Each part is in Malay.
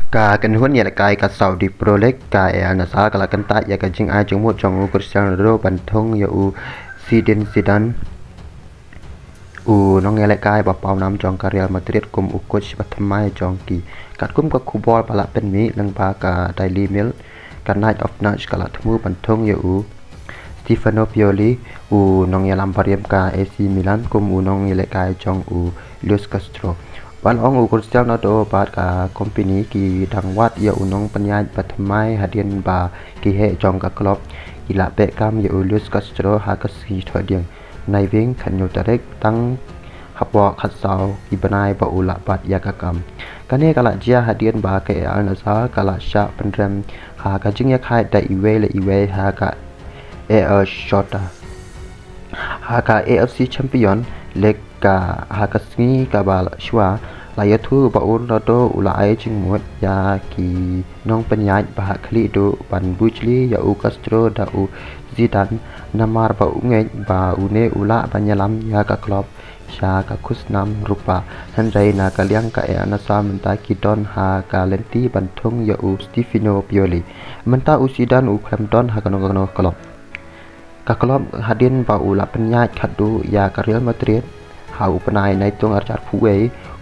Ka kan hun ya kai ka Saudi Pro League ka ya na sa kala kan ta ya ka jing ai jong mo jong u Cristiano Ronaldo ban thong ya u Zidane u nong ya kai ba pau nam jong ka Real Madrid kum u coach ba thamai jong ki kat kum ka khu bol pala pen mi lang ba ka Daily Mail ka Night of Night kala thmu ban thong ya u Stefano Pioli u nong ya lam pariam ka AC Milan kum u nong ya kai jong u Luis Castro Ban ong u Cristiano Ronaldo ba ka company ki dang wat ya unong penyai patmai hadian ba ki he jong ka klub ila be kam ya u Luis Castro ha ka si thodiang nai wing khan yo tarek tang hapwa khat sau ibanai ba ula bat ya ka kam kane kala jia hadian ba ke al nasa kala sha penrem ha ka jing ya khai da iwe ha ka shota ha ka AFC champion leg ka ha ka sni ka ba shwa la ya thu ba ur na do ula ai ching mot ya ki nong penyai ba khli do ban bujli ya u Castro da u Zidane namar ba unge ba une ula banyalam ya ka klub sha ka khusnam rupa han rai na ka liang ka na sa menta ki don ha ka lenti ban thong ya u Stefano Pioli menta u Zidane u Crampton ha ka no klub ka klub hadin ba ula penyai khadu ya ka Real Madrid ha u penai nai tong arjar fuwe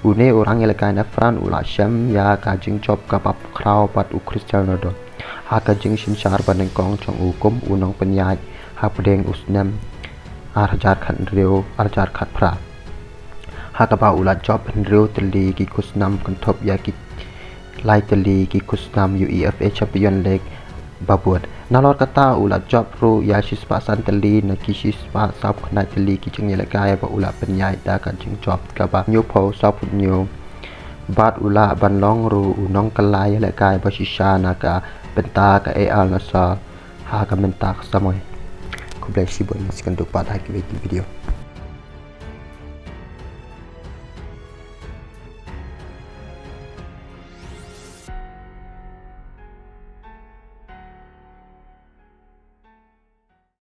une orang elekai na Fran ula syam ya ka jing job ka pap kraw pat u Cristiano Ronaldo ha ka jing shin char baneng kong chong u kum unong penyai ha pedeng usnam arjar khan reo arjar khat pra ha ka ba ula job reo teli ki kusnam kan top ya ki lai teli ki kusnam UEFA Champion League babuat nalor kata ula job ro ya shispa san teli na ki shispa sap khna teli ki jing elekai ba ula penyai da ka jing job ka ba nyu pho sap nyu bat ula ban long ru unong kalai elekai ba shisha na ka benta ka al na sa ha ka menta samoy ku bless you boy maskan duk pat ha ki video